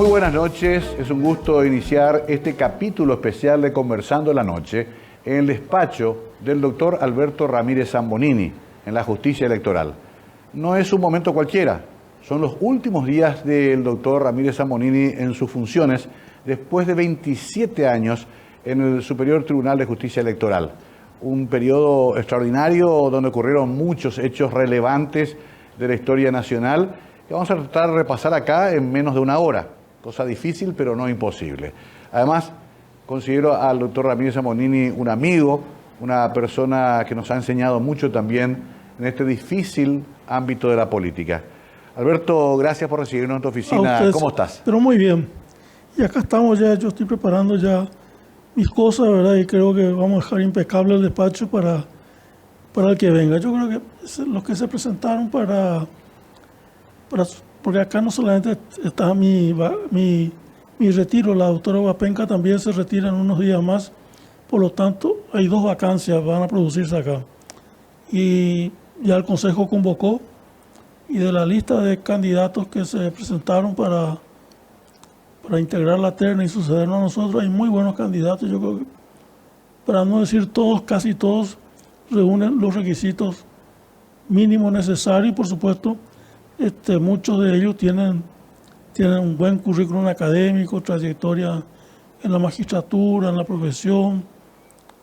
Muy buenas noches, es un gusto iniciar este capítulo especial de Conversando en la Noche en el despacho del doctor Alberto Ramírez Zambonini en la justicia electoral. No es un momento cualquiera, son los últimos días del doctor Ramírez Zambonini en sus funciones después de 27 años en el Superior Tribunal de Justicia Electoral. Un periodo extraordinario donde ocurrieron muchos hechos relevantes de la historia nacional que vamos a tratar de repasar acá en menos de una hora. Cosa difícil, pero no imposible. Además, considero al doctor Ramírez Zambonini un amigo, una persona que nos ha enseñado mucho también en este difícil ámbito de la política. Alberto, gracias por recibirnos en tu oficina. ¿Cómo estás? Pero muy bien. Y acá estamos ya, yo estoy preparando ya mis cosas, ¿verdad? Y creo que vamos a dejar impecable el despacho para el que venga. Yo creo que los que se presentaron porque acá no solamente está mi retiro, la doctora Guapenca también se retira en unos días más, por lo tanto hay 2 vacancias van a producirse acá. Y ya el Consejo convocó, y de la lista de candidatos que se presentaron para integrar la terna y sucedernos a nosotros, hay muy buenos candidatos. Yo creo que, para no decir todos, casi todos reúnen los requisitos mínimos necesarios y por supuesto muchos de ellos tienen un buen currículum académico, trayectoria en la magistratura, en la profesión,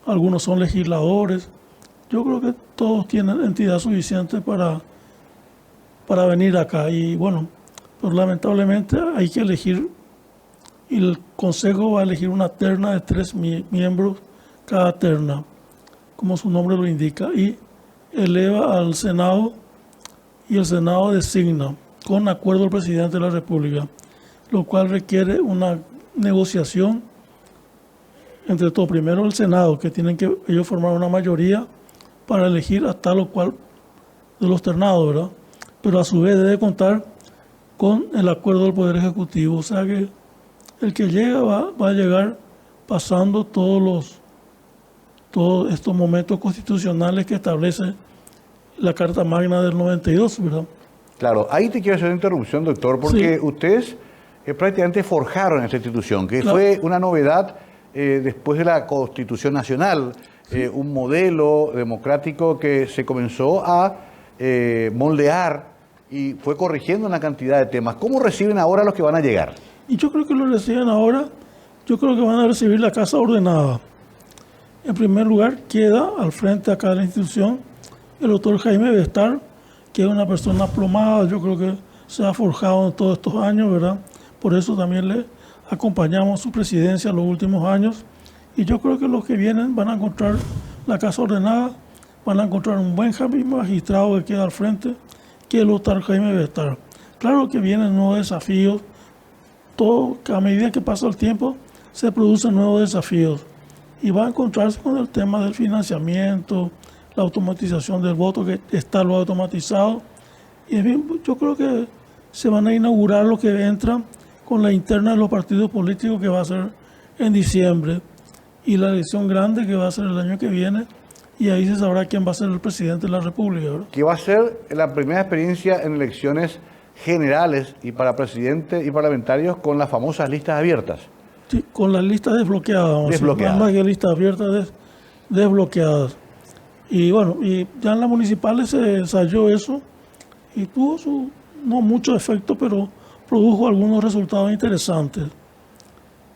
algunos son legisladores. Yo creo que todos tienen entidad suficiente para venir acá y bueno, pues lamentablemente hay que elegir y el Consejo va a elegir una terna de 3 miembros cada terna, como su nombre lo indica, y eleva al Senado y el Senado designa con acuerdo del presidente de la República, lo cual requiere una negociación entre todos. Primero el Senado, que tienen que ellos formar una mayoría para elegir a tal o cual de los ternados, ¿verdad? Pero a su vez debe contar con el acuerdo del Poder Ejecutivo, o sea que el que llega va a llegar pasando todos estos momentos constitucionales que establece la Carta Magna del 92, ¿verdad? Claro, ahí te quiero hacer una interrupción, doctor, porque sí, ustedes prácticamente forjaron esta institución, que claro, fue una novedad después de la Constitución Nacional, sí, un modelo democrático que se comenzó a moldear y fue corrigiendo una cantidad de temas. ¿Cómo reciben ahora los que van a llegar? Y yo creo que lo reciben ahora, yo creo que van a recibir la casa ordenada. En primer lugar, queda al frente acá de la institución el doctor Jaime Bestar, que es una persona aplomada, yo creo que se ha forjado en todos estos años, ¿verdad? Por eso también le acompañamos a su presidencia en los últimos años. Y yo creo que los que vienen van a encontrar la casa ordenada, van a encontrar un buen magistrado que queda al frente, que es el doctor Jaime Bestar. Claro que vienen nuevos desafíos, a medida que pasa el tiempo se producen nuevos desafíos y va a encontrarse con el tema del financiamiento, la automatización del voto, que está lo automatizado. Y en fin, yo creo que se van a inaugurar lo que entra con la interna de los partidos políticos, que va a ser en diciembre, y la elección grande que va a ser el año que viene, y ahí se sabrá quién va a ser el presidente de la República, ¿verdad? Que va a ser la primera experiencia en elecciones generales y para presidente y parlamentarios con las famosas listas abiertas. Sí, con las listas desbloqueadas. Más que listas abiertas, desbloqueadas. Y bueno, y ya en las municipales se ensayó eso y tuvo no mucho efecto, pero produjo algunos resultados interesantes.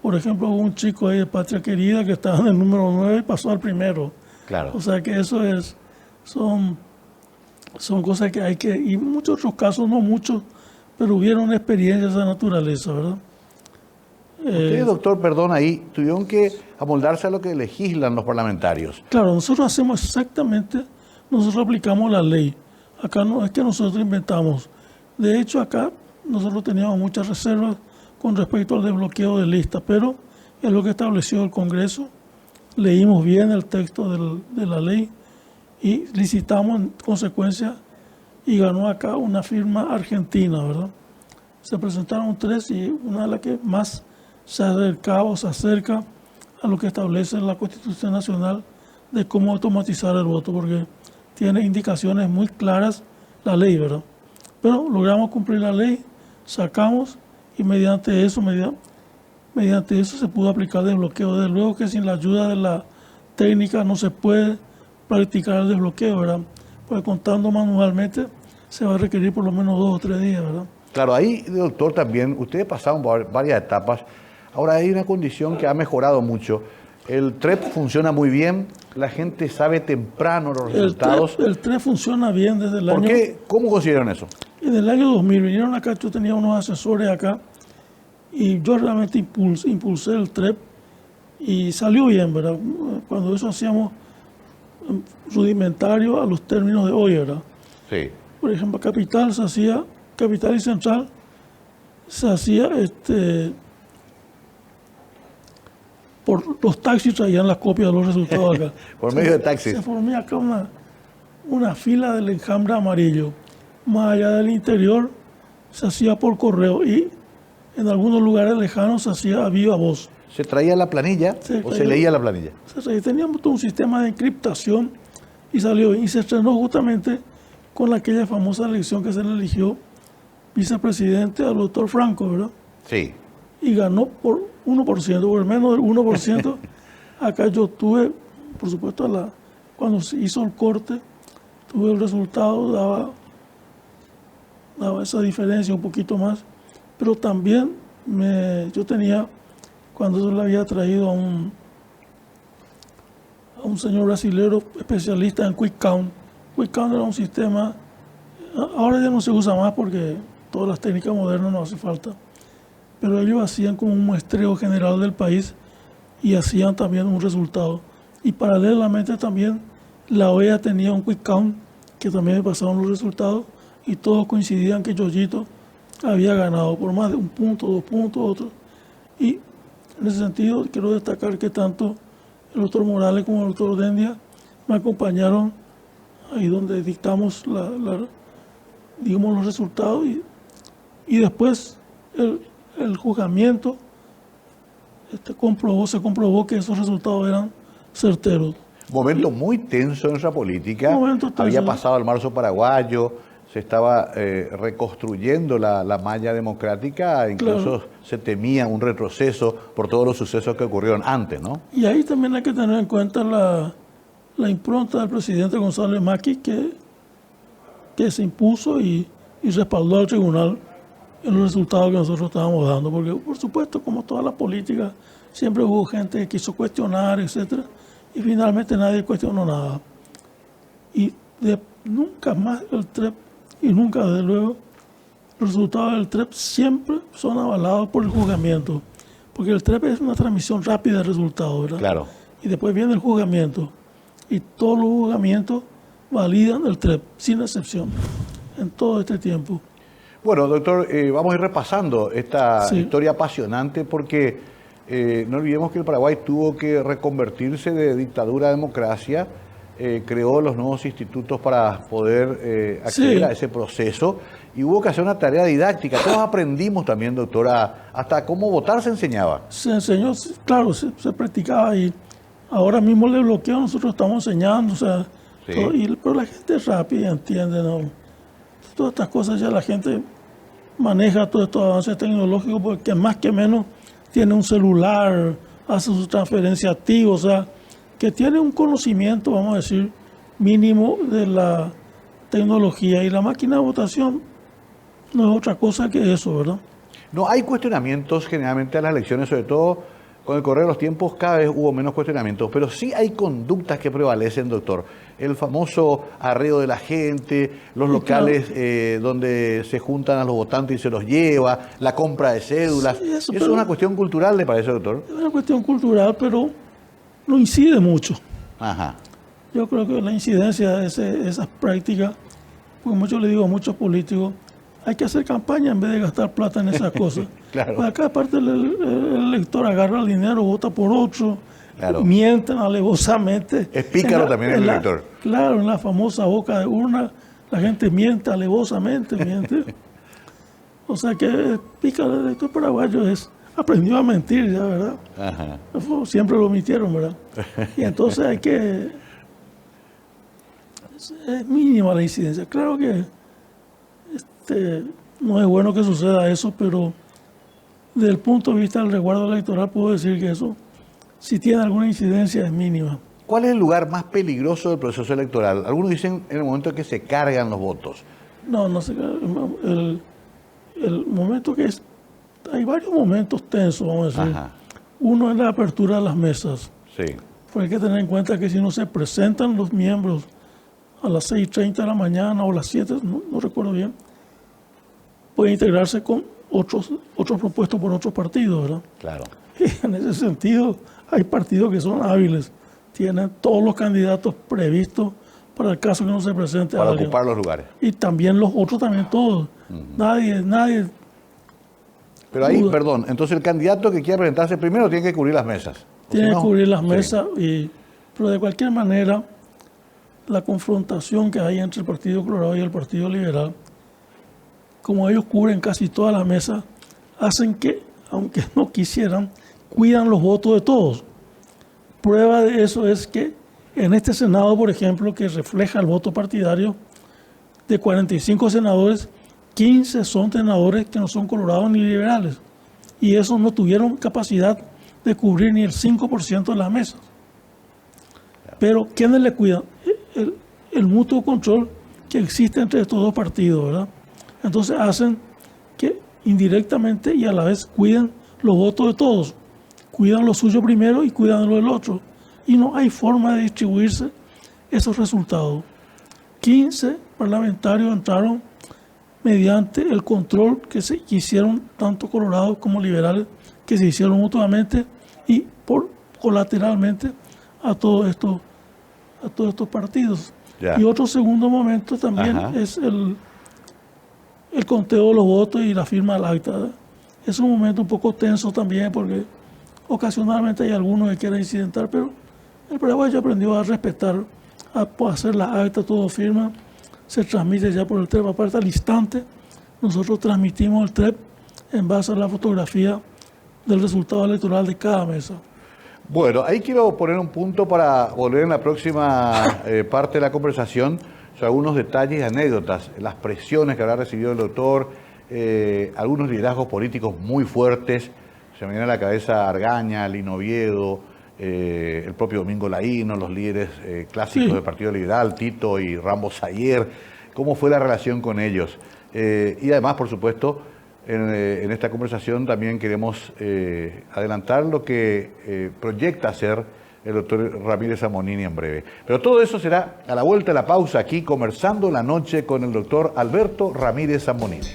Por ejemplo, hubo un chico ahí de Patria Querida que estaba en el número 9 y pasó al primero. Claro. O sea que eso son cosas que hay que, y en muchos otros casos, no muchos, pero hubieron experiencias de esa naturaleza, ¿verdad? Ustedes, doctor, perdón, ahí tuvieron que amoldarse a lo que legislan los parlamentarios. Claro, nosotros hacemos exactamente, nosotros aplicamos la ley. Acá no es que nosotros inventamos. De hecho, acá nosotros teníamos muchas reservas con respecto al desbloqueo de listas, pero es lo que estableció el Congreso. Leímos bien el texto de la ley y licitamos en consecuencia y ganó acá una firma argentina, ¿verdad? Se presentaron 3 y una de las que más se acerca a lo que establece la Constitución Nacional de cómo automatizar el voto, porque tiene indicaciones muy claras la ley, ¿verdad? Pero logramos cumplir la ley, sacamos y mediante eso se pudo aplicar el desbloqueo. Desde luego que sin la ayuda de la técnica no se puede practicar el desbloqueo, ¿verdad? Porque contando manualmente se va a requerir por lo menos 2 o 3 días, ¿verdad? Claro, ahí, doctor, también, ustedes pasaron por varias etapas. Ahora hay una condición que ha mejorado mucho. El TREP funciona muy bien, la gente sabe temprano los resultados. El TREP funciona bien desde el año... ¿Por qué? ¿Cómo consideran eso? En el año 2000 vinieron acá, yo tenía unos asesores acá, y yo realmente impulsé el TREP y salió bien, ¿verdad? Cuando eso hacíamos rudimentario a los términos de hoy, ¿verdad? Sí. Por ejemplo, Capital y Central se hacía por los taxis traían las copias de los resultados acá. Por medio de taxis. Se formó acá una fila del enjambre amarillo. Más allá del interior se hacía por correo y en algunos lugares lejanos se hacía a viva voz. ¿Se traía la planilla o se leía la planilla? Teníamos todo un sistema de encriptación y salió y se estrenó justamente con aquella famosa elección que se le eligió vicepresidente al doctor Franco, ¿verdad? Sí. Y ganó por 1%, por menos del 1%. Acá yo tuve, por supuesto, cuando se hizo el corte, tuve el resultado, daba esa diferencia un poquito más, pero también yo tenía, cuando yo le había traído a un señor brasilero especialista en Quick Count. Quick Count era un sistema, ahora ya no se usa más porque todas las técnicas modernas no hace falta, pero ellos hacían como un muestreo general del país y hacían también un resultado. Y paralelamente también la OEA tenía un Quick Count que también me pasaban los resultados y todos coincidían que Yoyito había ganado por más de 1 punto, 2 puntos, otro. Y en ese sentido quiero destacar que tanto el doctor Morales como el doctor Dendia me acompañaron ahí donde dictamos digamos, los resultados y después el juzgamiento se comprobó que esos resultados eran certeros. Momento muy tenso en nuestra política. Momento tenso. Había pasado el marzo paraguayo, se estaba reconstruyendo la malla democrática, incluso Claro. se temía un retroceso por todos los sucesos que ocurrieron antes, ¿no? Y ahí también hay que tener en cuenta la impronta del presidente González Maqui que se impuso y respaldó al tribunal en los resultados que nosotros estábamos dando. Porque, por supuesto, como toda la política, siempre hubo gente que quiso cuestionar, etcétera, y finalmente nadie cuestionó nada. Y nunca más el TREP, y nunca, desde luego, los resultados del TREP siempre son avalados por el juzgamiento. Porque el TREP es una transmisión rápida de resultados, ¿verdad? Claro. Y después viene el juzgamiento. Y todos los juzgamientos validan el TREP, sin excepción, en todo este tiempo. Bueno, doctor, vamos a ir repasando esta Sí. historia apasionante porque no olvidemos que el Paraguay tuvo que reconvertirse de dictadura a democracia, creó los nuevos institutos para poder acceder Sí. a ese proceso y hubo que hacer una tarea didáctica. Todos aprendimos también, doctora, hasta cómo votar se enseñaba. Se enseñó, claro, se practicaba y ahora mismo el bloqueo nosotros estamos enseñando, o sea, Sí. pero la gente es rápida, entiende, ¿no? Todas estas cosas ya la gente maneja todos estos avances tecnológicos porque más que menos tiene un celular, hace su transferencia activa, o sea, que tiene un conocimiento, vamos a decir, mínimo de la tecnología y la máquina de votación no es otra cosa que eso, ¿verdad? No hay cuestionamientos generalmente a las elecciones, sobre todo con el correr de los tiempos cada vez hubo menos cuestionamientos, pero sí hay conductas que prevalecen, doctor. El famoso arreo de la gente, los locales donde se juntan a los votantes y se los lleva, la compra de cédulas. Sí, eso, ¿Eso pero- es una cuestión cultural, le parece, doctor? Es una cuestión cultural, pero no incide mucho. Ajá. Yo creo que la incidencia de esas prácticas, porque mucho le digo a muchos políticos, hay que hacer campaña en vez de gastar plata en esas cosas. Claro. Pues acá aparte el elector agarra el dinero, vota por otro, Claro. mienten alevosamente. Es pícaro también el la- elector. Claro, en la famosa boca de urna, la gente miente alevosamente, miente. O sea que es pícaro, el elector paraguayo aprendió a mentir ya, ¿verdad? Ajá. Siempre lo omitieron, ¿verdad? Y entonces es mínima la incidencia. Claro que no es bueno que suceda eso, pero Desde el punto de vista del resguardo electoral, puedo decir que eso, si tiene alguna incidencia, es mínima. ¿Cuál es el lugar más peligroso del proceso electoral? Algunos dicen en el momento en que se cargan los votos. No sé. El momento que es. Hay varios momentos tensos, vamos a decir. Ajá. Uno es la apertura de las mesas. Sí. Pues hay que tener en cuenta que si no se presentan los miembros a las 6:30 de la mañana o las 7, no recuerdo bien, puede integrarse con otros propuestos por otros partidos, ¿verdad? Claro. Y en ese sentido, hay partidos que son hábiles, tienen todos los candidatos previstos para el caso que no se presente Para alguien. ocupar los lugares. Y también los otros, también todos. Nadie. Pero ahí, duda. perdón, entonces el candidato que quiera presentarse primero tiene que cubrir las mesas. O Tiene si que no, cubrir las sí. mesas, pero de cualquier manera, la confrontación que hay entre el Partido Colorado y el Partido Liberal, como ellos cubren casi todas las mesas, hacen que, aunque no quisieran, cuidan los votos de todos. Prueba de eso es que en este Senado, por ejemplo, que refleja el voto partidario, de 45 senadores, 15 son senadores que no son colorados ni liberales. Y esos no tuvieron capacidad de cubrir ni el 5% de las mesas. Pero ¿quiénes le cuidan? El mutuo control que existe entre estos dos partidos, ¿verdad? Entonces hacen que indirectamente y a la vez cuiden los votos de todos. Cuidan lo suyo primero y cuidan lo del otro. Y no hay forma de distribuirse esos resultados. 15 parlamentarios entraron mediante el control que hicieron tanto colorados como liberales, que se hicieron mutuamente y colateralmente a todos estos partidos. Ya. Y otro segundo momento también es el conteo de los votos y la firma del acta. Es un momento un poco tenso también porque ocasionalmente hay algunos que quieren incidentar, pero el paraguayo aprendió a respetar, a hacer las actas, todo firma, se transmite ya por el TREP. Aparte al instante, nosotros transmitimos el TREP en base a la fotografía del resultado electoral de cada mesa. Bueno, ahí quiero poner un punto para volver en la próxima parte de la conversación sobre algunos detalles y anécdotas, las presiones que habrá recibido el doctor, algunos liderazgos políticos muy fuertes. Se me viene a la cabeza Argaña, Lino Oviedo, el propio Domingo Laíno, los líderes clásicos del Partido Liberal, Tito y Ramos Ayer. ¿Cómo fue la relación con ellos? Y además, por supuesto, en esta conversación también queremos adelantar lo que proyecta hacer el doctor Ramírez Zammonini en breve. Pero todo eso será a la vuelta de la pausa aquí, Conversando la Noche con el doctor Alberto Ramírez Zammonini.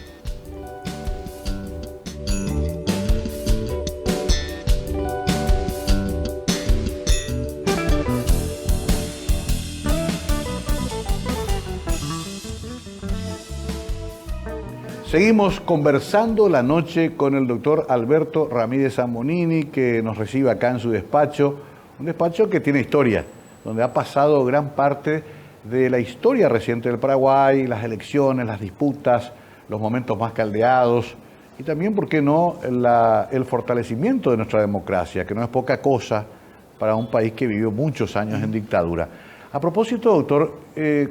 Seguimos conversando la noche con el doctor Alberto Ramírez Zammonini, que nos recibe acá en su despacho, un despacho que tiene historia, donde ha pasado gran parte de la historia reciente del Paraguay, las elecciones, las disputas, los momentos más caldeados, y también, ¿por qué no?, el fortalecimiento de nuestra democracia, que no es poca cosa para un país que vivió muchos años en dictadura. A propósito, doctor,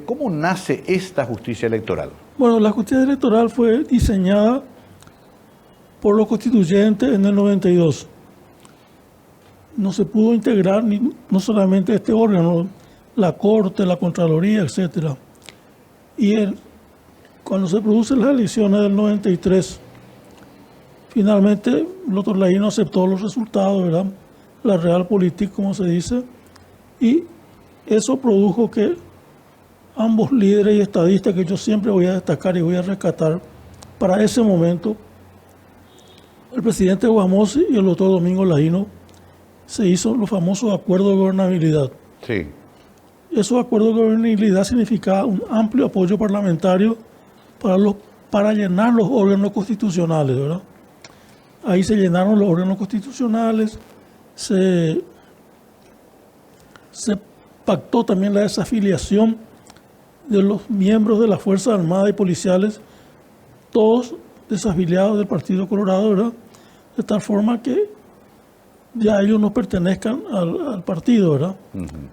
¿cómo nace esta justicia electoral? Bueno, la justicia electoral fue diseñada por los constituyentes en el 92. No se pudo integrar no solamente este órgano, la Corte, la Contraloría, etc. Y cuando se producen las elecciones del 93, finalmente el doctor Laíno aceptó los resultados, ¿verdad? La realpolitik, como se dice, y eso produjo que ambos líderes y estadistas, que yo siempre voy a destacar y voy a rescatar, para ese momento, el presidente Guamosi y el doctor Domingo Laíno, se hizo los famosos acuerdos de gobernabilidad. Sí. Esos acuerdos de gobernabilidad significaban un amplio apoyo parlamentario para llenar los órganos constitucionales, ¿verdad? Ahí se llenaron los órganos constitucionales, se pactó también la desafiliación de los miembros de las Fuerzas Armadas y Policiales, todos desafiliados del Partido Colorado, ¿verdad? De tal forma que ya ellos no pertenezcan al partido, ¿verdad?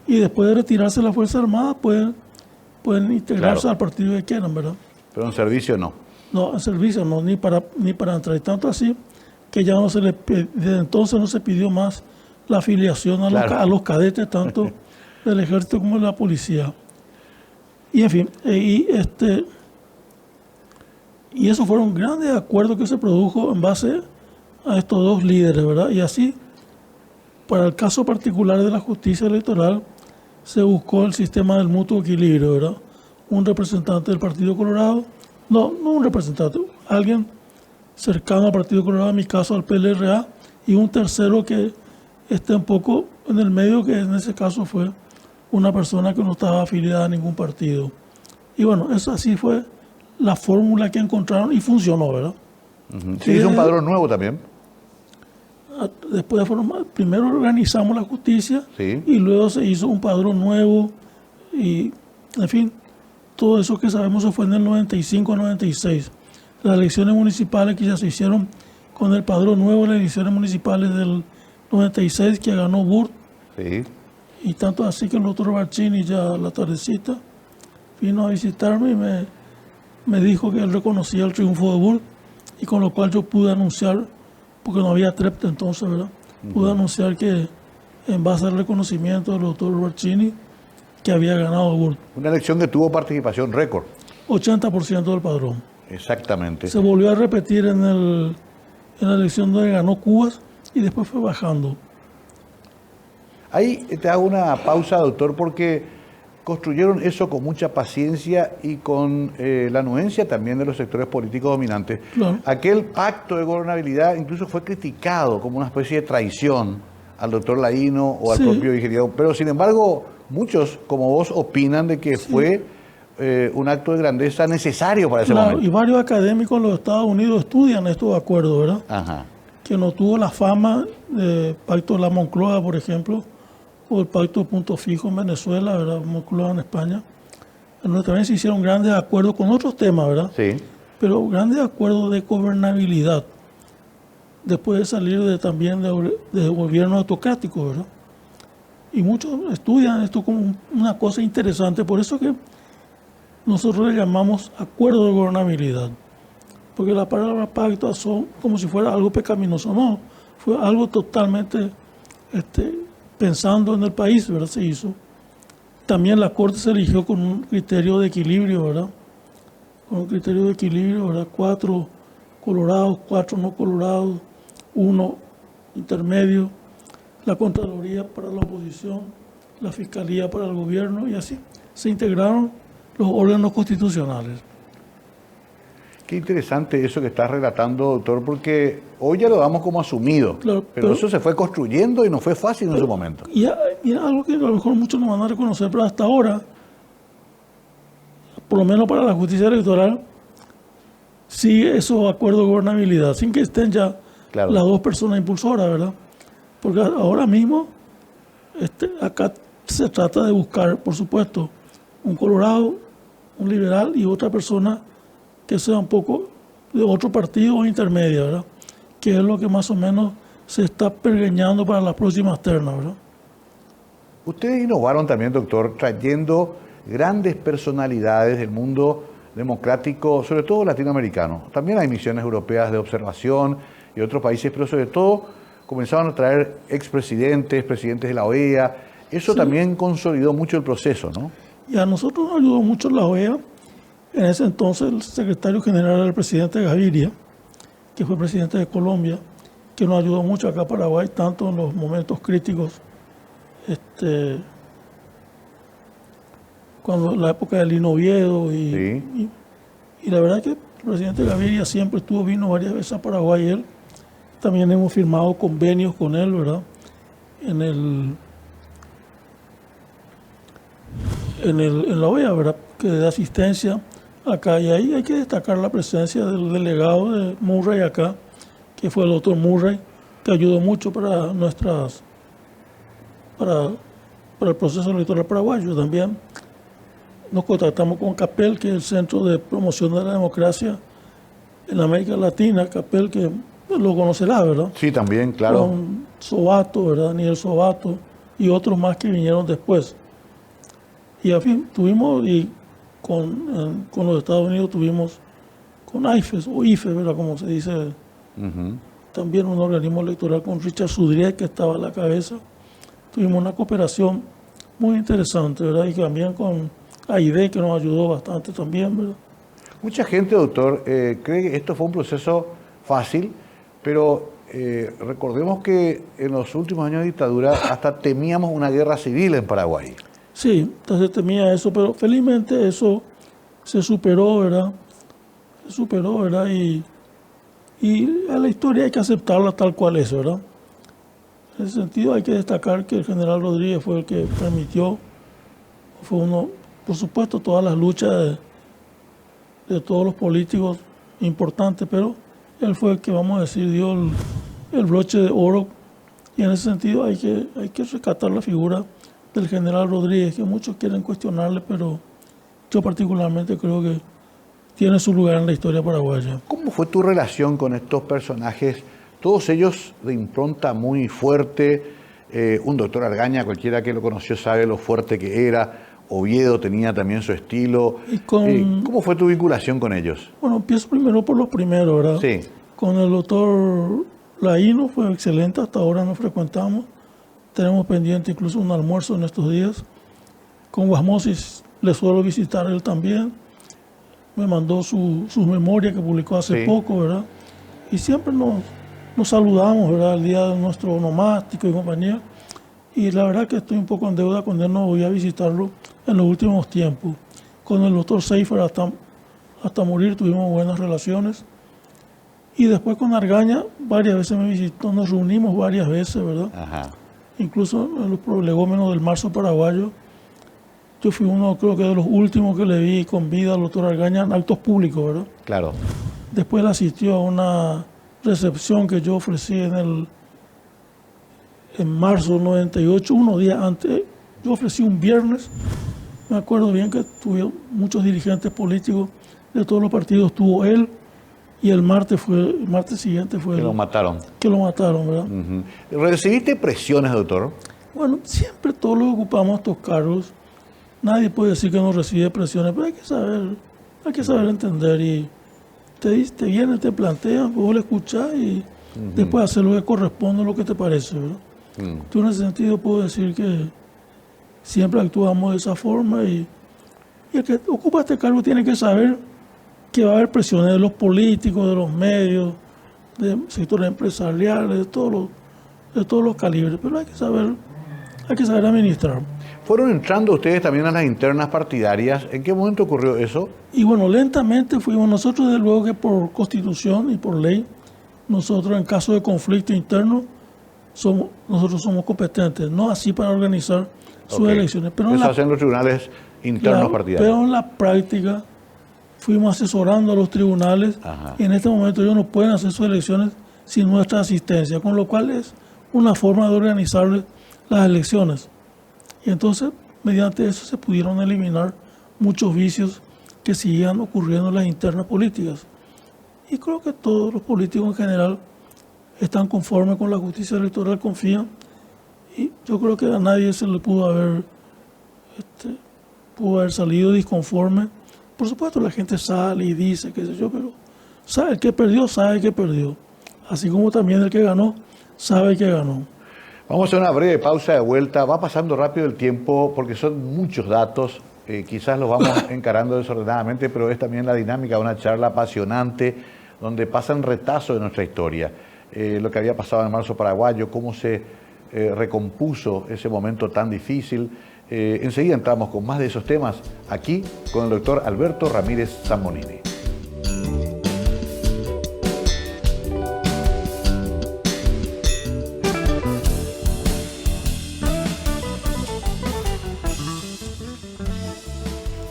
Y después de retirarse de las Fuerzas Armadas pueden integrarse al partido que quieran, ¿verdad? Pero en servicio no. No, en servicio no, ni para entrar. Y tanto así que ya no se le, desde entonces no se pidió más la afiliación a, Claro. a los cadetes, tanto del ejército como de la policía. Y en fin, y esos fueron grandes acuerdos que se produjo en base a estos dos líderes, ¿verdad? Y así, para el caso particular de la justicia electoral, se buscó el sistema del mutuo equilibrio, ¿verdad? Un representante del Partido Colorado, no un representante, alguien cercano al Partido Colorado, en mi caso al PLRA, y un tercero que esté un poco en el medio, que en ese caso fue una persona que no estaba afiliada a ningún partido. Y bueno, eso así fue la fórmula que encontraron y funcionó, ¿verdad? Se hizo un padrón nuevo también. Después de formar, primero organizamos la justicia, Sí. y luego se hizo un padrón nuevo y, en fin, todo eso que sabemos se fue en el 95-96. Las elecciones municipales que ya se hicieron con el padrón nuevo, las elecciones municipales del 96 que ganó Burt, Sí. y tanto así que el doctor Barcini ya a la tardecita vino a visitarme y me dijo que él reconocía el triunfo de Burt, y con lo cual yo pude anunciar, porque no había TREPT entonces, ¿verdad? Pude anunciar que en base al reconocimiento del doctor Barcini, que había ganado Burt. Una elección que tuvo participación récord. 80% del padrón. Exactamente. Se volvió a repetir en la elección donde ganó Cubas y después fue bajando. Ahí te hago una pausa, doctor, porque construyeron eso con mucha paciencia y con la anuencia también de los sectores políticos dominantes. Claro. Aquel pacto de gobernabilidad incluso fue criticado como una especie de traición al doctor Laíno o al Sí. propio ingeniero. Pero sin embargo, muchos, como vos, opinan de que fue un acto de grandeza necesario para ese Claro, momento. y varios académicos en los Estados Unidos estudian estos acuerdos, ¿verdad? Ajá. Que no tuvo la fama del Pacto de la Moncloa, por ejemplo, o el Pacto de Punto Fijo en Venezuela, ¿verdad? Moncloa en España, en donde también se hicieron grandes acuerdos con otros temas, ¿verdad? Sí. Pero grandes acuerdos de gobernabilidad, después de salir también de gobiernos autocráticos, ¿verdad? Y muchos estudian esto como una cosa interesante, por eso que nosotros le llamamos acuerdo de gobernabilidad, porque la palabra pacto son como si fuera algo pecaminoso, no, fue algo totalmente pensando en el país, ¿verdad? Se hizo. También la Corte se eligió con un criterio de equilibrio, ¿verdad? Con un criterio de equilibrio, ¿verdad? 4 colorados, 4 no colorados, 1 intermedio, la Contraloría para la oposición, la Fiscalía para el gobierno, y así se integraron los órganos constitucionales. Qué interesante eso que estás relatando, doctor, porque hoy ya lo damos como asumido, Claro, pero eso se fue construyendo y no fue fácil en su momento. Y algo que a lo mejor muchos no van a reconocer, pero hasta ahora, por lo menos para la justicia electoral, sigue esos acuerdos de gobernabilidad, sin que estén ya Claro. las dos personas impulsoras, ¿verdad? Porque ahora mismo acá se trata de buscar, por supuesto, un colorado, un liberal y otra persona que sea un poco de otro partido o intermedia, ¿verdad? Que es lo que más o menos se está pergeñando para las próximas ternas, ¿verdad? Ustedes innovaron también, doctor, trayendo grandes personalidades del mundo democrático, sobre todo latinoamericano. También hay misiones europeas de observación y otros países, pero sobre todo comenzaron a traer expresidentes, presidentes de la OEA. Eso también consolidó mucho el proceso, ¿no? Y a nosotros nos ayudó mucho la OEA. En ese entonces el secretario general era el presidente Gaviria, que fue presidente de Colombia, que nos ayudó mucho acá a Paraguay, tanto en los momentos críticos, cuando la época de Lino Oviedo y la verdad que el presidente Gaviria siempre vino varias veces a Paraguay. Él también hemos firmado convenios con él, ¿verdad? En la OEA, ¿verdad? Que de asistencia acá, y ahí hay que destacar la presencia del delegado de Murray acá, que fue el doctor Murray, que ayudó mucho para el proceso electoral paraguayo. También nos contactamos con CAPEL, que es el Centro de Promoción de la Democracia en América Latina, CAPEL, que lo conocerá, ¿verdad? Sí, también, claro. Con Sobato, ¿verdad? Daniel Sobato y otros más que vinieron después. Y al fin tuvimos, y con los Estados Unidos tuvimos con IFES, o IFE, ¿verdad? Como se dice, también un organismo electoral con Richard Sudrier, que estaba a la cabeza. Tuvimos una cooperación muy interesante, ¿verdad? Y también con AID, que nos ayudó bastante también, ¿verdad? Mucha gente, doctor, cree que esto fue un proceso fácil, pero recordemos que en los últimos años de dictadura hasta temíamos una guerra civil en Paraguay. Sí, entonces temía eso, pero felizmente eso se superó, ¿verdad? Se superó, ¿verdad? Y a la historia hay que aceptarla tal cual es, ¿verdad? En ese sentido hay que destacar que el general Rodríguez fue el que permitió, fue uno, por supuesto, todas las luchas de todos los políticos importantes, pero él fue el que, vamos a decir, dio el broche de oro, y en ese sentido hay que rescatar la figura del general Rodríguez, que muchos quieren cuestionarle, pero yo particularmente creo que tiene su lugar en la historia paraguaya. ¿Cómo fue tu relación con estos personajes? Todos ellos de impronta muy fuerte. Un doctor Argaña, cualquiera que lo conoció sabe lo fuerte que era. Oviedo tenía también su estilo. ¿Cómo fue tu vinculación con ellos? Bueno, empiezo primero por los primeros, ¿verdad? Sí. Con el doctor Laíno fue excelente, hasta ahora nos frecuentamos. Tenemos pendiente incluso un almuerzo en estos días. Con Guasmosis le suelo visitar él también. Me mandó sus memorias que publicó hace poco, ¿verdad? Y siempre nos saludamos, ¿verdad? El día de nuestro onomástico y compañía. Y la verdad que estoy un poco en deuda con él, no voy a visitarlo en los últimos tiempos. Con el doctor Seifer hasta morir tuvimos buenas relaciones. Y después con Argaña varias veces me visitó, nos reunimos varias veces, ¿verdad? Ajá. Incluso en los prolegómenos del Marzo Paraguayo. Yo fui uno, creo que de los últimos que le vi con vida al doctor Argaña en actos públicos, ¿verdad? Claro. Después él asistió a una recepción que yo ofrecí en marzo del 98, unos días antes. Yo ofrecí un viernes, me acuerdo bien que tuvieron muchos dirigentes políticos de todos los partidos, tuvo él, y el martes siguiente fue que lo mataron. Que lo mataron, ¿verdad? Uh-huh. ¿Recibiste presiones, doctor? Bueno, siempre todos los que ocupamos estos cargos, nadie puede decir que no recibe presiones, pero hay que saber entender, y te vienen, te plantean, vos le escuchás y después hacer lo que corresponde a lo que te parece, ¿verdad? Yo en ese sentido puedo decir que siempre actuamos de esa forma, y el que ocupa este cargo tiene que saber que va a haber presiones de los políticos, de los medios, de sectores empresariales, de todos los calibres, pero hay que saber administrar. ¿Fueron entrando ustedes también a las internas partidarias? ¿En qué momento ocurrió eso? Y bueno, lentamente fuimos nosotros, desde luego que por constitución y por ley, nosotros en caso de conflicto interno, nosotros somos competentes, no así para organizar sus elecciones. Pero eso hacen los tribunales internos partidarios. Pero en la práctica fuimos asesorando a los tribunales. Ajá. Y en este momento ellos no pueden hacer sus elecciones sin nuestra asistencia, con lo cual es una forma de organizar las elecciones. Y entonces, mediante eso se pudieron eliminar muchos vicios que seguían ocurriendo en las internas políticas. Y creo que todos los políticos en general están conformes con la justicia electoral, confían. Y yo creo que a nadie se le pudo haber salido disconforme. Por supuesto, la gente sale y dice, qué sé yo, pero el que perdió sabe que perdió. Así como también el que ganó sabe que ganó. Vamos a hacer una breve pausa de vuelta. Va pasando rápido el tiempo porque son muchos datos. Quizás los vamos encarando desordenadamente, pero es también la dinámica de una charla apasionante donde pasan retazos de nuestra historia. Lo que había pasado en el Marzo Paraguayo, cómo se recompuso ese momento tan difícil. Enseguida entramos con más de esos temas aquí con el doctor Alberto Ramírez Zambonini.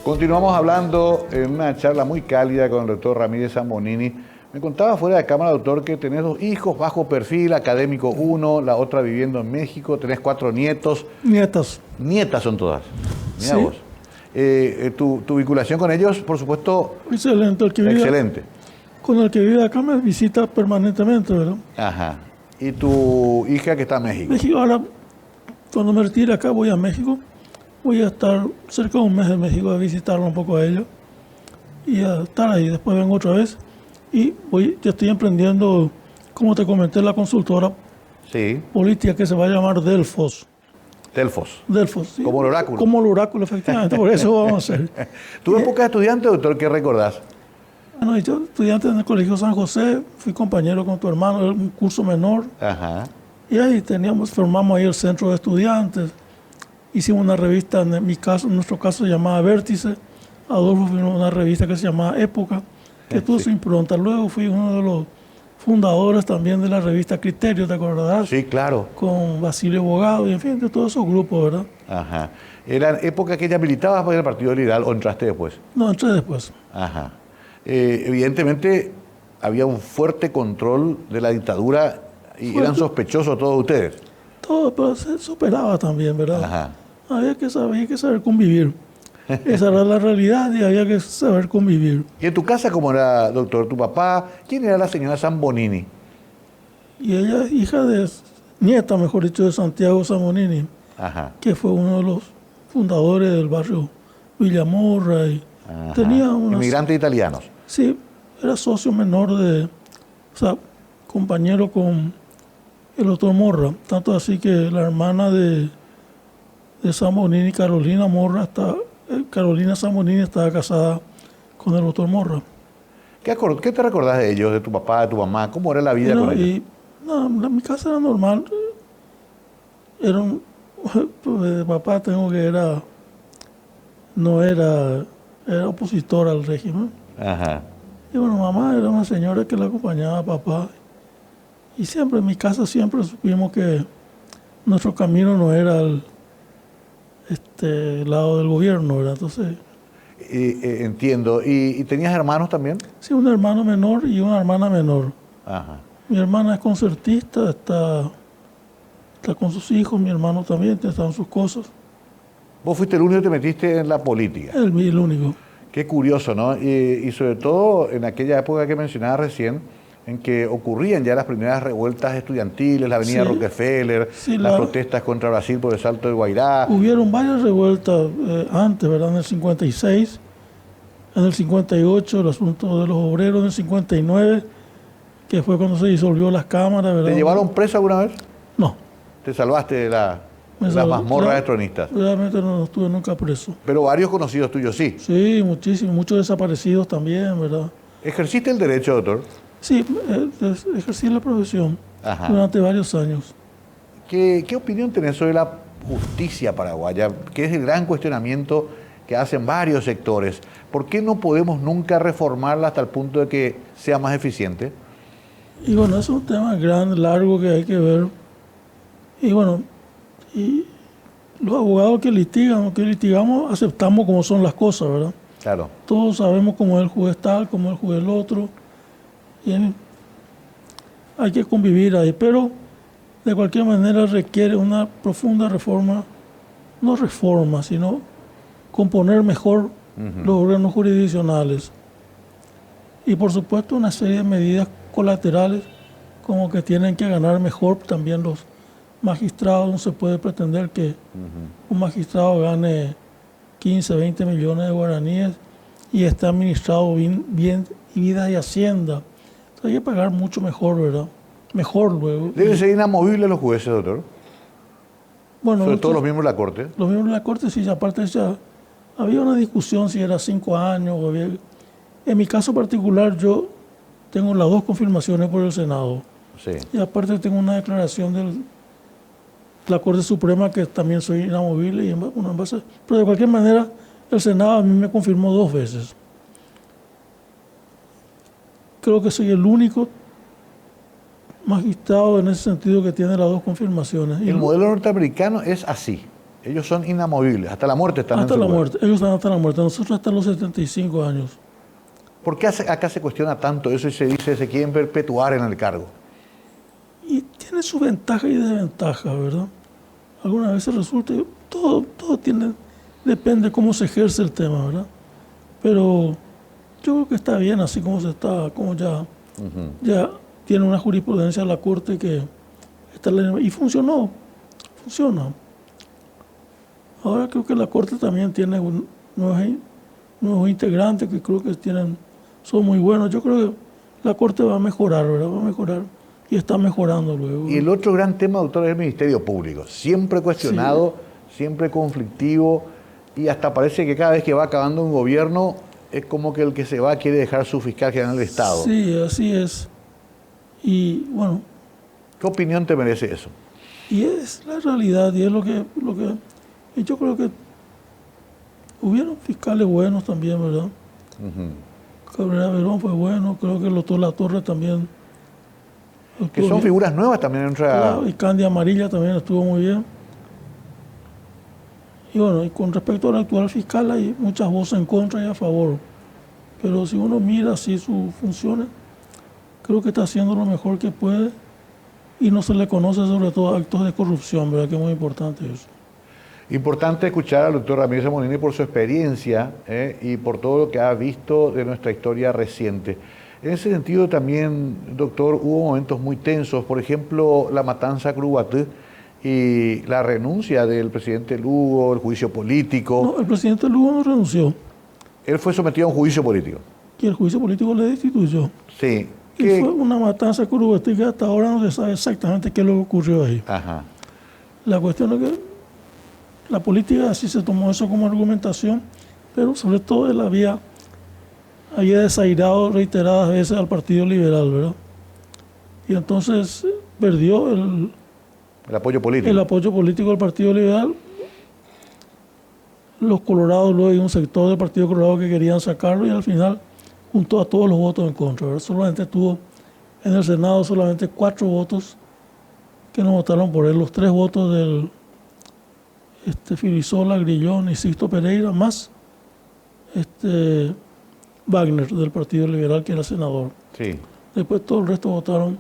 Continuamos hablando en una charla muy cálida con el doctor Ramírez Zambonini. Me contaba fuera de cámara, doctor, que tenés 2 hijos, bajo perfil, académico 1, la otra viviendo en México, tenés 4 nietos. Nietas. Nietas son todas. Mirá Sí. vos. Tu vinculación con ellos, por supuesto, excelente. Excelente. Con el que vive acá me visita permanentemente, ¿verdad? Ajá. ¿Y tu hija que está en México? México, ahora, cuando me retire acá, voy a México. Voy a estar cerca de un mes en México a visitarlo un poco a ellos y a estar ahí. Después vengo otra vez y ya estoy emprendiendo como te comenté, la consultora Sí, política que se va a llamar Delfos. Delfos. Delfos, sí. Como el oráculo. Como el oráculo, efectivamente, por eso vamos a hacer. ¿Tu época de estudiante, doctor, qué recordás? Bueno, yo estudiante en el Colegio San José, fui compañero con tu hermano, era un curso menor, Ajá. y ahí formamos ahí el centro de estudiantes. Hicimos una revista, en nuestro caso se llamaba Vértice. Adolfo firmó una revista que se llamaba Época, que tuvo su impronta. Luego fui uno de los fundadores también de la revista Criterio, ¿te acordarás? Sí, claro. Con Basilio Bogado y en fin, de todos esos grupos, ¿verdad? Ajá. ¿Era época que ya militabas por el Partido Liberal o entraste después? No, entré después. Ajá. Evidentemente había un fuerte control de la dictadura y eran sospechosos todos ustedes. Todo, pero se superaba también, ¿verdad? Ajá. Había que saber convivir. Esa era la realidad y había que saber convivir. ¿Y en tu casa cómo era, doctor, tu papá? ¿Quién era la señora Zambonini? Y ella es nieta, mejor dicho, de Santiago Zamonini, Ajá. que fue uno de los fundadores del barrio Villamorra. Y Ajá. tenía unas... Inmigrantes italianos. Sí, era socio menor o sea, compañero con el doctor Morra. Tanto así que la hermana de Zambonini, Carolina Zambonini, estaba casada con el doctor Morra. ¿Qué te recordás de ellos, de tu papá, de tu mamá? ¿Cómo era la vida con ellos? Mi casa era normal. De papá era opositor al régimen. Ajá. Y bueno, mamá era una señora que le acompañaba a papá. Y siempre en mi casa siempre supimos que nuestro camino no era el lado del gobierno, ¿verdad? Entonces, Entiendo. ¿Y tenías hermanos también? sí, un hermano menor y una hermana menor. Ajá. Mi hermana es concertista, está con sus hijos, mi hermano también, está en sus cosas. Vos fuiste el único que te metiste en la política. El único. Qué curioso, ¿no? Y sobre todo en aquella época que mencionaba recién, en que ocurrían ya las primeras revueltas estudiantiles, la avenida Sí. Rockefeller, Sí, las protestas contra Brasil por el Salto del Guairá. Hubieron varias revueltas antes, ¿verdad? En el 56, en el 58, el asunto de los obreros, en el 59, que fue cuando se disolvió las cámaras, ¿verdad? ¿Te llevaron preso alguna vez? No. ¿Te salvaste de las mazmorras de tronistas? Realmente no estuve nunca preso. Pero varios conocidos tuyos sí. Sí, muchísimos, muchos desaparecidos también, ¿verdad? ¿Ejerciste el derecho, doctor? Sí, ejercí la profesión durante varios años. ¿Qué opinión tenés sobre la justicia paraguaya? Que es el gran cuestionamiento que hacen varios sectores. ¿Por qué no podemos nunca reformarla hasta el punto de que sea más eficiente? Y bueno, es un tema grande, largo, que hay que ver. Y bueno, y los abogados que litigamos, aceptamos cómo son las cosas, ¿verdad? Claro. Todos sabemos cómo es el juez tal, cómo es el juez el otro. Y hay que convivir ahí, pero de cualquier manera requiere una profunda reforma, no reforma, sino componer mejor los órganos jurisdiccionales. Y por supuesto una serie de medidas colaterales, como que tienen que ganar mejor también los magistrados. No se puede pretender que un magistrado gane 15, 20 millones de guaraníes y esté administrado bien y vida y hacienda. Hay que pagar mucho mejor, ¿verdad? Mejor luego. ¿Deben ser inamovibles los jueces, doctor? Bueno, sobre todo los miembros de la Corte. Los miembros de la Corte, sí, aparte ya había una discusión si era 5 años. En mi caso particular, yo tengo las 2 confirmaciones por el Senado. Sí. Y aparte tengo una declaración de la Corte Suprema que también soy inamovible. Pero de cualquier manera, el Senado a mí me confirmó 2 veces. Creo que soy el único magistrado en ese sentido que tiene las 2 confirmaciones. El modelo norteamericano es así. Ellos son inamovibles. Hasta la muerte están hasta la muerte. Ellos están hasta la muerte. Nosotros hasta los 75 años. ¿Por qué acá se cuestiona tanto eso y se dice se quieren perpetuar en el cargo? Y tiene su ventaja y desventaja, ¿verdad? Algunas veces resulta... Todo depende de cómo se ejerce el tema, ¿verdad? Pero yo creo que está bien así como se está, como ya tiene una jurisprudencia de la Corte que está y funciona. Ahora creo que la Corte también tiene nuevos integrantes que creo que son muy buenos. Yo creo que la Corte va a mejorar, ¿verdad? Va a mejorar y está mejorando luego. Y el otro gran tema, doctor, es el Ministerio Público. Siempre cuestionado, siempre conflictivo, y hasta parece que cada vez que va acabando un gobierno es como que el que se va quiere dejar su fiscal general del Estado. Sí, así es. Y bueno. ¿Qué opinión te merece eso? Y es la realidad, y es lo que y yo creo que hubieron fiscales buenos también, ¿verdad? Cabrera Verón fue bueno, creo que el doctor Latorre también. Que son figuras nuevas también en nuestra... Claro, y Candy Amarilla también estuvo muy bien. Y bueno, y con respecto al actual fiscal hay muchas voces en contra y a favor. Pero si uno mira así sus funciones, creo que está haciendo lo mejor que puede y no se le conoce sobre todo actos de corrupción, ¿verdad? Que es muy importante eso. Importante escuchar al doctor Ramírez Sambonini por su experiencia y por todo lo que ha visto de nuestra historia reciente. En ese sentido también, doctor, hubo momentos muy tensos, por ejemplo, la matanza a Curuguatí y la renuncia del presidente Lugo, el juicio político. No, el presidente Lugo no renunció. Él fue sometido a un juicio político. Y el juicio político le destituyó. Sí. Y fue una matanza a Curuguatí que hasta ahora no se sabe exactamente qué es lo que ocurrió ahí. Ajá. La cuestión es que la política sí se tomó eso como argumentación, pero sobre todo él había desairado reiteradas veces al Partido Liberal, ¿verdad? Y entonces perdió el apoyo político. El apoyo político del Partido Liberal. Los colorados, luego hay un sector del Partido Colorado que querían sacarlo y al final juntó a todos los votos en contra, ¿verdad? Solamente tuvo en el Senado solamente 4 votos que no votaron por él, los 3 votos del Filisola, Grillón y Sixto Pereira, más Wagner del Partido Liberal, que era senador. Sí. Después todo el resto votaron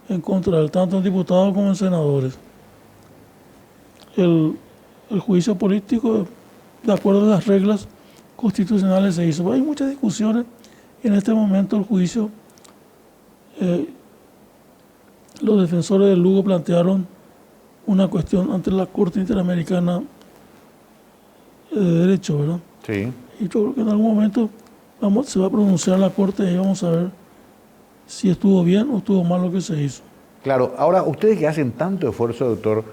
en contra de él, tanto en diputados como en senadores. El juicio político, de acuerdo a las reglas constitucionales, se hizo. Hay muchas discusiones. En este momento el juicio, los defensores del Lugo plantearon una cuestión ante la Corte Interamericana de Derecho, ¿verdad? Sí. Y yo creo que en algún momento se va a pronunciar la Corte y vamos a ver si estuvo bien o estuvo mal lo que se hizo. Claro, ahora ustedes que hacen tanto esfuerzo, doctor,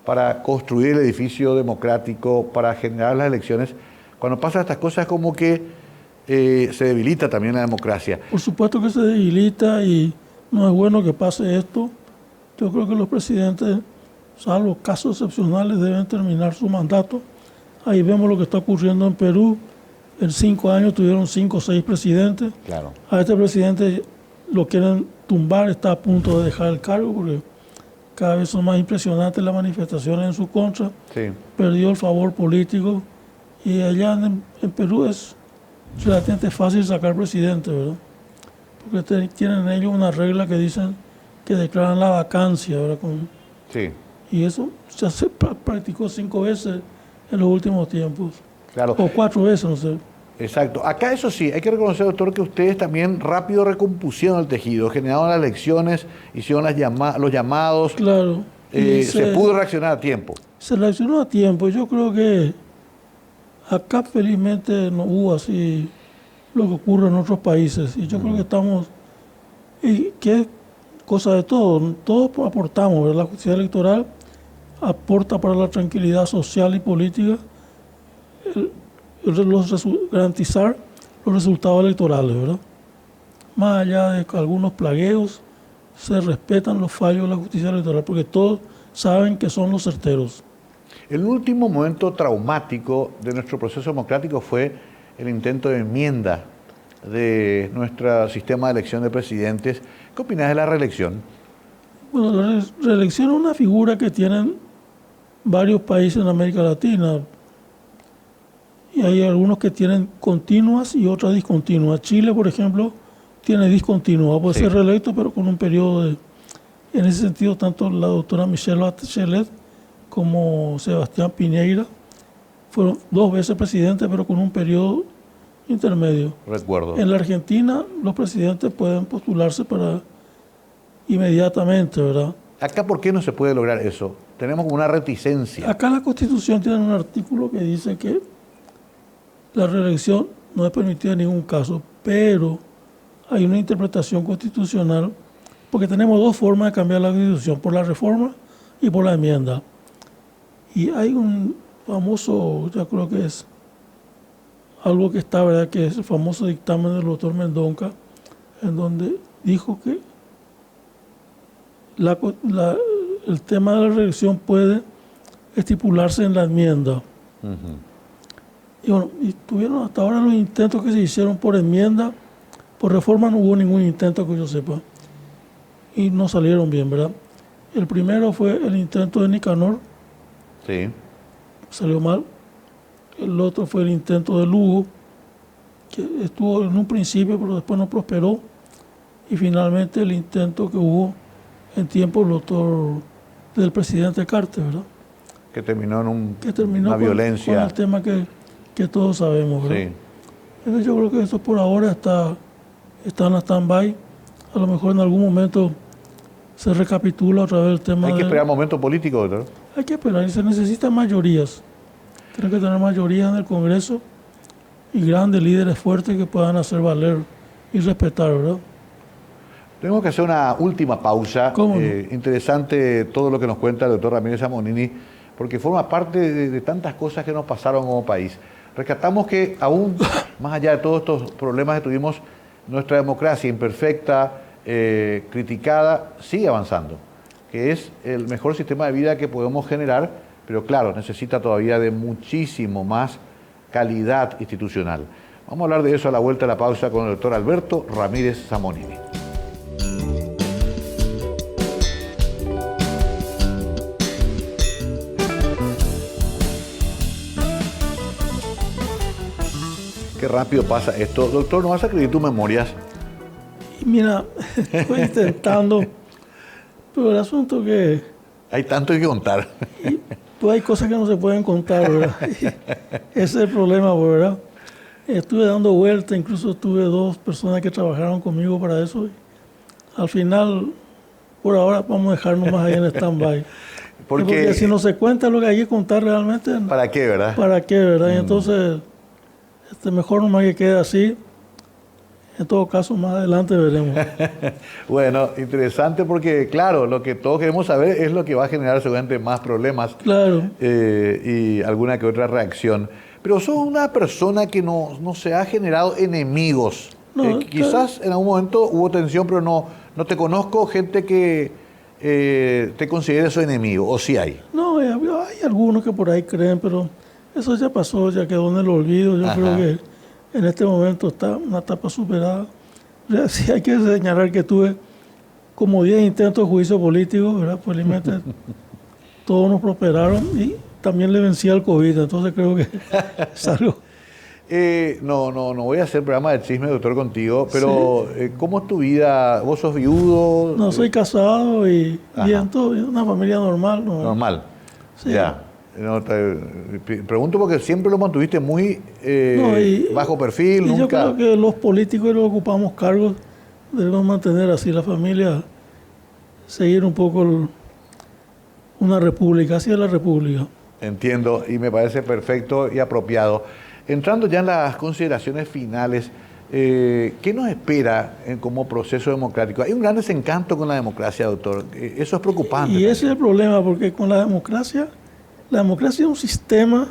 para construir el edificio democrático, para generar las elecciones, cuando pasan estas cosas como que se debilita también la democracia. Por supuesto que se debilita y no es bueno que pase esto. Yo creo que los presidentes, salvo casos excepcionales, deben terminar su mandato. Ahí vemos lo que está ocurriendo en Perú. En 5 años tuvieron 5 o 6 presidentes. Claro. A este presidente lo quieren tumbar, está a punto de dejar el cargo porque cada vez son más impresionantes las manifestaciones en su contra. Sí. Perdió el favor político y allá en Perú es relativamente fácil sacar presidente, ¿verdad? Porque tienen ellos una regla que dicen que declaran la vacancia, ¿verdad? Sí. Y eso se practicó 5 veces en los últimos tiempos. Claro. O 4 veces, no sé. Exacto. Acá eso sí, hay que reconocer, doctor, que ustedes también rápido recompusieron el tejido, generaron las elecciones, hicieron los llamados. Claro. Se pudo reaccionar a tiempo. Se reaccionó a tiempo. Yo creo que acá felizmente no hubo así lo que ocurre en otros países. Y yo creo que estamos, y que es cosa de todos, todos aportamos, ¿verdad? La justicia electoral aporta para la tranquilidad social y política garantizar los resultados electorales, ¿verdad? Más allá de algunos plagueos, se respetan los fallos de la justicia electoral porque todos saben que son los certeros. El último momento traumático de nuestro proceso democrático fue el intento de enmienda de nuestro sistema de elección de presidentes. ¿Qué opinas de la reelección? Bueno, la reelección es una figura que tienen varios países en América Latina. Y hay algunos que tienen continuas y otras discontinuas. Chile, por ejemplo, tiene discontinua. Puede ser reelecto, pero con un periodo de... En ese sentido, tanto la doctora Michelle Bachelet como Sebastián Piñera fueron 2 veces presidentes, pero con un periodo intermedio. Recuerdo. En la Argentina, los presidentes pueden postularse para inmediatamente, ¿verdad? Acá, ¿por qué no se puede lograr eso? Tenemos como una reticencia. Acá la Constitución tiene un artículo que dice que la reelección no es permitida en ningún caso, pero hay una interpretación constitucional porque tenemos dos formas de cambiar la Constitución, por la reforma y por la enmienda. Y hay un famoso, ya creo que es algo que está, ¿verdad?, que es el famoso dictamen del doctor Mendonca, en donde dijo que el tema de la reelección puede estipularse en la enmienda. Y bueno, y tuvieron hasta ahora los intentos que se hicieron por enmienda, por reforma no hubo ningún intento que yo sepa, y no salieron bien, ¿verdad? El primero fue el intento de Nicanor, Sí. salió mal. El otro fue el intento de Lugo, que estuvo en un principio, pero después no prosperó. Y finalmente el intento que hubo en tiempo del presidente Carter, ¿verdad? Que terminó en Que terminó una con violencia. el tema que todos sabemos, ¿verdad? Sí. Entonces yo creo que esto por ahora está en stand-by. A lo mejor en algún momento se recapitula otra vez el tema. Hay que esperar momento político, doctor. Hay que esperar, y se necesitan mayorías. Tienen que tener mayorías en el Congreso y grandes líderes fuertes que puedan hacer valer y respetar, ¿verdad? Tenemos que hacer una última pausa. ¿Cómo no? Interesante todo lo que nos cuenta el doctor Ramírez Zammonini, porque forma parte de tantas cosas que nos pasaron como país. Rescatamos que aún, más allá de todos estos problemas que tuvimos, nuestra democracia imperfecta, criticada, sigue avanzando, que es el mejor sistema de vida que podemos generar, pero claro, necesita todavía de muchísimo más calidad institucional. Vamos a hablar de eso a la vuelta de la pausa con el doctor Alberto Ramírez Zammonini. Qué rápido pasa esto. Doctor, ¿no vas a escribir tus memorias? Y mira, estoy intentando, pero el asunto que Hay tanto que contar. pues hay cosas que no se pueden contar, ¿verdad? Ese es el problema, ¿verdad? Estuve dando vueltas, incluso tuve 2 personas que trabajaron conmigo para eso. Y al final, por ahora, vamos a dejarnos más ahí en stand-by. Porque si no se cuenta lo que hay que contar realmente, ¿Para qué, verdad? ¿para qué, verdad? Y entonces, mejor nomás que quede así. En todo caso, más adelante veremos. Bueno, interesante porque, claro, lo que todos queremos saber es lo que va a generar seguramente más problemas. Claro. Y alguna que otra reacción. Pero sos una persona que no se ha generado enemigos. No, quizás en algún momento hubo tensión, pero no te conozco gente que te considere su enemigo, o sí hay. No, hay algunos que por ahí creen, pero eso ya pasó, ya quedó en el olvido. Yo creo que en este momento está una etapa superada. Ya, sí hay que señalar que tuve como 10 intentos de juicio político, ¿verdad? Felizmente todos nos prosperaron y también le vencí al COVID, entonces creo que salgo. No voy a hacer programa de chisme, doctor, contigo, pero ¿cómo es tu vida? ¿Vos sos viudo? No, soy casado y bien, todo bien, una familia normal. ¿No? Normal. Sí. Ya. No, pregunto porque siempre lo mantuviste muy bajo perfil. Y nunca... yo creo que los políticos que ocupamos cargos debemos mantener así la familia, seguir un poco una república, así es la república. Entiendo, y me parece perfecto y apropiado. Entrando ya en las consideraciones finales, ¿qué nos espera como proceso democrático? Hay un gran desencanto con la democracia, doctor. Eso es preocupante. Y ese es el problema, porque con la democracia es un sistema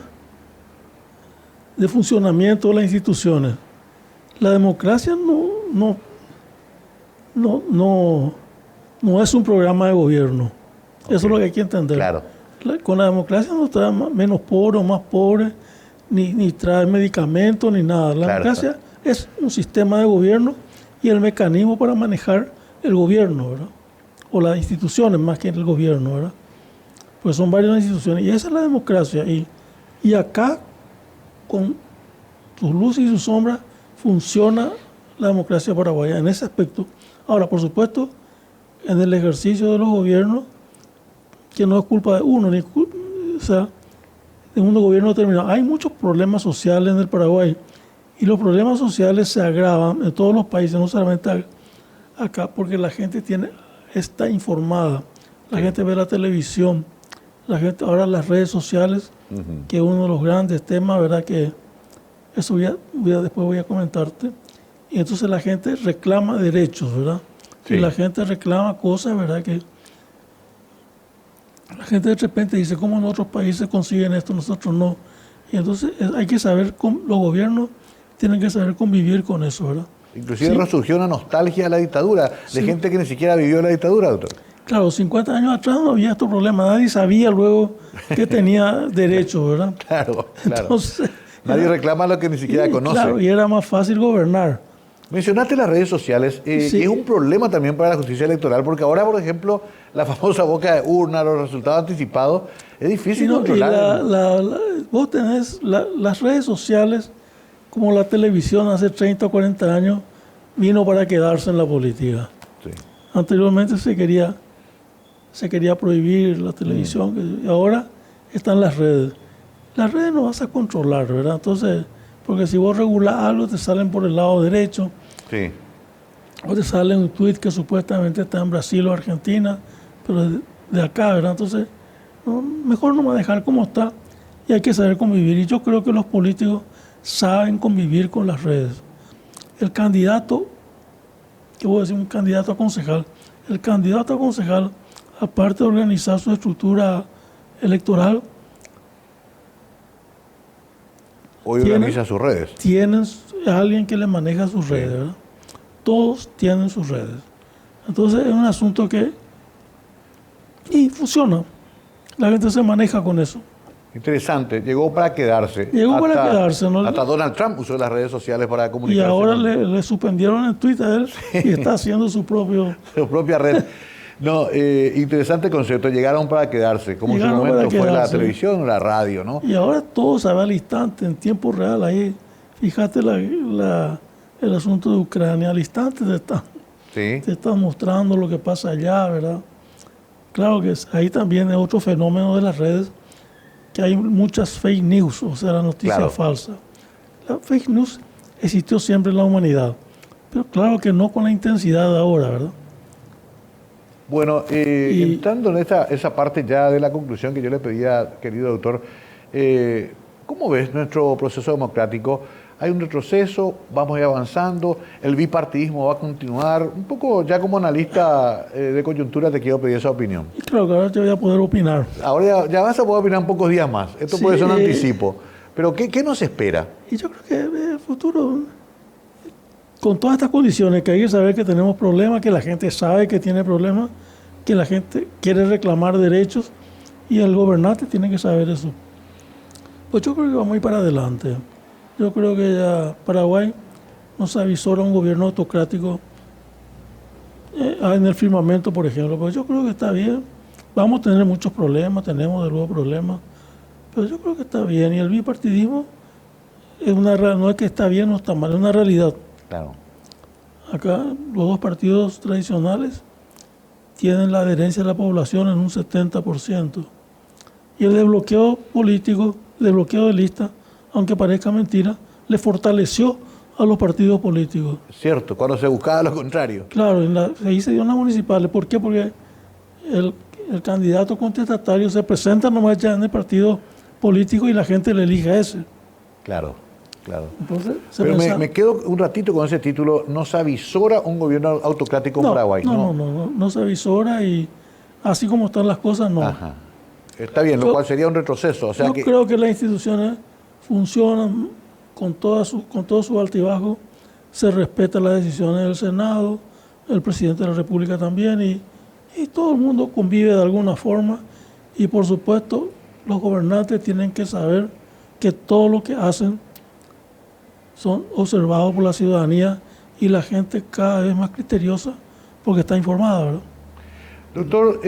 de funcionamiento de las instituciones. La democracia no es un programa de gobierno. Okay. Eso es lo que hay que entender. Claro. Con la democracia no trae menos pobre o más pobre, ni trae medicamentos, ni nada. La democracia es un sistema de gobierno y el mecanismo para manejar el gobierno, ¿verdad? O las instituciones más que el gobierno, ¿verdad? Pues son varias instituciones y esa es la democracia. Y acá, con sus luces y sus sombras, funciona la democracia paraguaya en ese aspecto. Ahora, por supuesto, en el ejercicio de los gobiernos, que no es culpa de uno, o sea, de un gobierno determinado. Hay muchos problemas sociales en el Paraguay y los problemas sociales se agravan en todos los países, no solamente acá, porque la gente está informada, la gente ve la televisión, la gente ahora las redes sociales, que es uno de los grandes temas, ¿verdad? Que eso después voy a comentarte. Y entonces la gente reclama derechos, ¿verdad? Sí. Y la gente reclama cosas, ¿verdad? Que la gente de repente dice, ¿cómo en otros países consiguen esto, nosotros no? Y entonces hay que saber, los gobiernos tienen que saber convivir con eso, ¿verdad? Inclusive Sí. resurgió una nostalgia a la dictadura, de Sí. gente que ni siquiera vivió la dictadura, doctor. Claro, 50 años atrás no había estos problemas, nadie sabía luego que tenía derechos, ¿verdad? Claro, claro. Entonces, Nadie reclama lo que ni siquiera conoce. claro, y era más fácil gobernar. Mencionaste las redes sociales, Sí. y es un problema también para la justicia electoral, porque ahora, por ejemplo, la famosa boca de urna, los resultados anticipados, es difícil controlar. Vos tenés las redes sociales, como la televisión hace 30 o 40 años, vino para quedarse en la política. Sí. Anteriormente se quería prohibir la televisión, y ahora están las redes. Las redes no vas a controlar, ¿verdad? Entonces, porque si vos regulás algo, te salen por el lado derecho, Sí. o te sale un tweet que supuestamente está en Brasil o Argentina, pero de acá, ¿verdad? Entonces, mejor no me dejar como está, y hay que saber convivir. Y yo creo que los políticos saben convivir con las redes. El candidato, ¿qué voy a decir? Un candidato a concejal. El candidato a concejal, aparte de organizar su estructura electoral, Hoy organiza sus redes. tienen a alguien que le maneja sus redes, ¿verdad? Todos tienen sus redes. Entonces es un asunto que... Y funciona. La gente se maneja con eso. Interesante, llegó para quedarse. Llegó para quedarse, ¿no? Hasta Donald Trump usó las redes sociales para Y comunicarse. ahora con le suspendieron el Twitter a él y está haciendo su propio... su propia red. No, interesante concepto, llegaron para quedarse, como en su Llegaron para momento fue la quedarse. televisión o la radio, ¿no? Y ahora todo se ve al instante, en tiempo real. Ahí, fíjate el asunto de Ucrania, al instante Sí, te están mostrando lo que pasa allá, ¿verdad? Claro que ahí también es otro fenómeno de las redes, que hay muchas fake news, o sea, la noticia Claro. falsa. La fake news existió siempre en la humanidad, pero claro que no con la intensidad de ahora, ¿verdad? bueno, Y- entrando en esa parte ya de la conclusión que yo le pedía, querido doctor, ¿cómo ves nuestro proceso democrático? ¿Hay un retroceso? ¿Vamos a ir avanzando? ¿El bipartidismo va a continuar? Un poco ya como analista de coyuntura te quiero pedir esa opinión. Y creo que ahora te voy a poder opinar. Ahora ya vas a poder opinar un pocos días más. Esto Sí, puede ser un anticipo. Pero ¿qué nos espera? Y yo creo que el futuro, con todas estas condiciones, que hay que saber que tenemos problemas, que la gente sabe que tiene problemas, que la gente quiere reclamar derechos y el gobernante tiene que saber eso. Pues yo creo que vamos a ir para adelante. Yo creo que ya Paraguay nos avisora un gobierno autocrático en el firmamento, por ejemplo. Pues yo creo que está bien. Vamos a tener muchos problemas, tenemos de nuevo problemas, pero yo creo que está bien. Y el bipartidismo es no es que está bien o está mal, es una realidad. Claro. Acá los dos partidos tradicionales tienen la adherencia de la población en un 70%. Y el desbloqueo político, el desbloqueo de listas, aunque parezca mentira, le fortaleció a los partidos políticos. Cierto, cuando se buscaba lo contrario. Claro, ahí se dio en las municipales. ¿Por qué? Porque el candidato contestatario se presenta nomás ya en el partido político y la gente le elige a ese. Claro, claro. Entonces, Pero me quedo un ratito con ese título. ¿Nos avisora un gobierno autocrático en Paraguay? No se avisora y así como están las cosas, no. Ajá. Está bien, lo Yo- cual sería un retroceso. O sea Yo que, creo que las instituciones funcionan con todo su altibajo, se respetan las decisiones del Senado, el presidente de la República también, y todo el mundo convive de alguna forma, y por supuesto los gobernantes tienen que saber que todo lo que hacen son observados por la ciudadanía y la gente cada vez más criteriosa porque está informada, ¿verdad? doctor,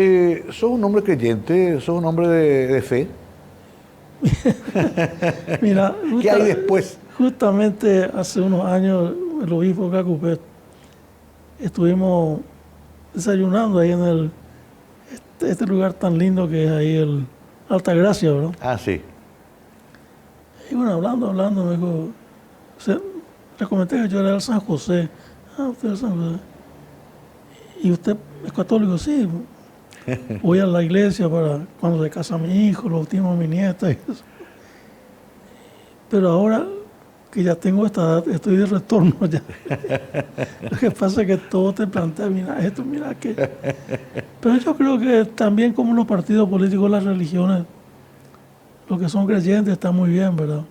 ¿sos un hombre creyente? ¿Sos un hombre de fe? Mira, ¿Qué hay después? Justamente hace unos años el obispo Cacupé estuvimos desayunando ahí en este lugar tan lindo que es ahí el Altagracia, ¿verdad? Ah, sí. Y bueno, hablando, me dijo, le comenté que yo era del San José. Ah, usted es del San José. ¿Y usted es católico? Sí. Voy a la iglesia para cuando se casa mi hijo, lo bautizmo a mi nieta y eso. Pero ahora que ya tengo esta edad, estoy de retorno ya. Lo que pasa es que todo te plantea, mira esto, mira aquello. Pero yo creo que también como los partidos políticos, las religiones, los que son creyentes están muy bien, ¿verdad?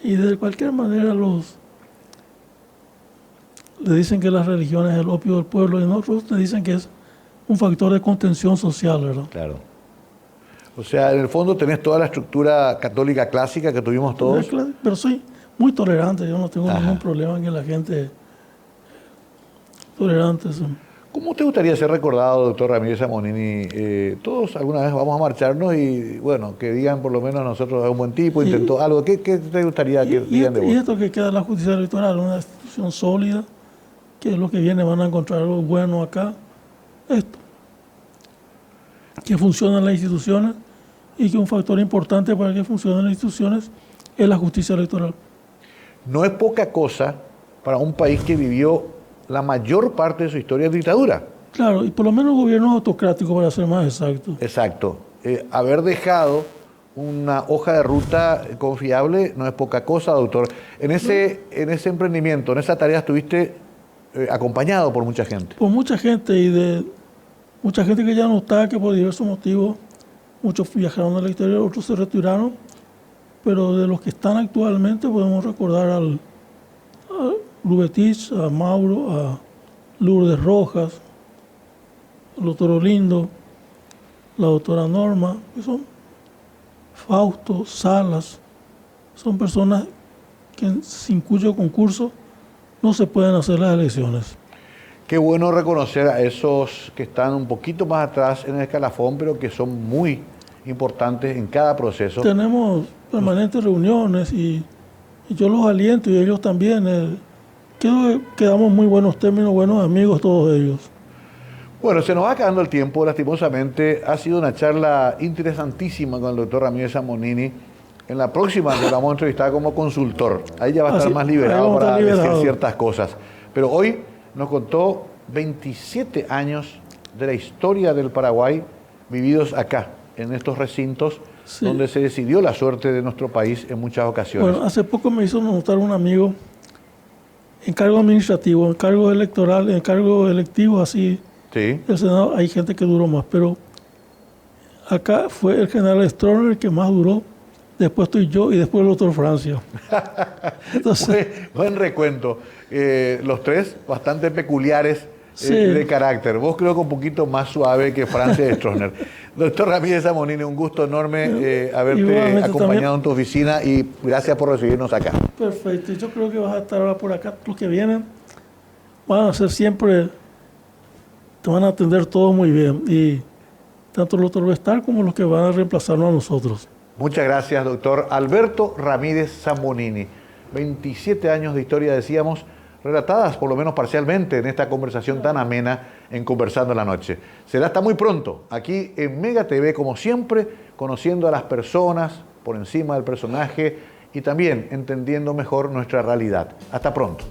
Y de cualquier manera le dicen que la religión es el opio del pueblo y otros le dicen que es un factor de contención social, ¿verdad? Claro. O sea, en el fondo tenés toda la estructura católica clásica que tuvimos todos. Pero soy muy tolerante, yo no tengo Ajá. ningún problema en que la gente tolerante. ¿Cómo te gustaría ser recordado, doctor Ramírez Samonini? Todos alguna vez vamos a marcharnos y, bueno, que digan por lo menos nosotros es un buen tipo, intentó algo. ¿Qué te gustaría que digan de vos? Y esto que queda en la justicia electoral, una institución sólida, que es lo que viene, van a encontrar algo bueno acá. Esto, que funcionan las instituciones y que un factor importante para que funcionen las instituciones es la justicia electoral. No es poca cosa para un país que vivió la mayor parte de su historia en dictadura. Claro, y por lo menos gobiernos autocráticos, para ser más exacto. Exacto. Haber dejado una hoja de ruta confiable no es poca cosa, doctor. En ese emprendimiento, en esa tarea estuviste acompañado por mucha gente. Por mucha gente y de mucha gente que ya no está, que por diversos motivos, muchos viajaron al exterior, otros se retiraron, pero de los que están actualmente podemos recordar a Lubetich, a Mauro, a Lourdes Rojas, al doctor Olindo, la doctora Norma, que son Fausto, Salas, son personas que sin cuyo concurso no se pueden hacer las elecciones. Qué bueno reconocer a esos que están un poquito más atrás en el escalafón, pero que son muy importantes en cada proceso. Tenemos permanentes reuniones y yo los aliento y ellos también. Creo que quedamos muy buenos términos, buenos amigos todos ellos. Bueno, se nos va acabando el tiempo, lastimosamente. Ha sido una charla interesantísima con el doctor Ramírez Samonini. En la próxima lo vamos a entrevistar como consultor. Ahí ya va a estar más liberado para decir ciertas cosas. Pero hoy nos contó 27 años de la historia del Paraguay vividos acá, en estos recintos, sí, donde se decidió la suerte de nuestro país en muchas ocasiones. Bueno, hace poco me hizo notar un amigo, en cargo administrativo, en cargo electoral, en cargo electivo, así, sí, el Senado, hay gente que duró más, pero acá fue el general Stroessner el que más duró, después estoy yo y después el doctor Francia. Entonces, buen recuento. Los tres bastante peculiares, sí, de carácter. Vos creo que un poquito más suave que Francia y Stroessner. Doctor Ramírez Samonini, un gusto enorme haberte acompañado también en tu oficina y gracias por recibirnos acá. Perfecto. Yo creo que vas a estar ahora por acá. Los que vienen van a ser siempre, te van a atender todo muy bien. Y tanto el doctor Vestal como los que van a reemplazarnos a nosotros. Muchas gracias, doctor Alberto Ramírez Samonini. 27 años de historia, decíamos, relatadas por lo menos parcialmente en esta conversación tan amena en Conversando la Noche. Será hasta muy pronto, aquí en Mega TV, como siempre, conociendo a las personas por encima del personaje y también entendiendo mejor nuestra realidad. Hasta pronto.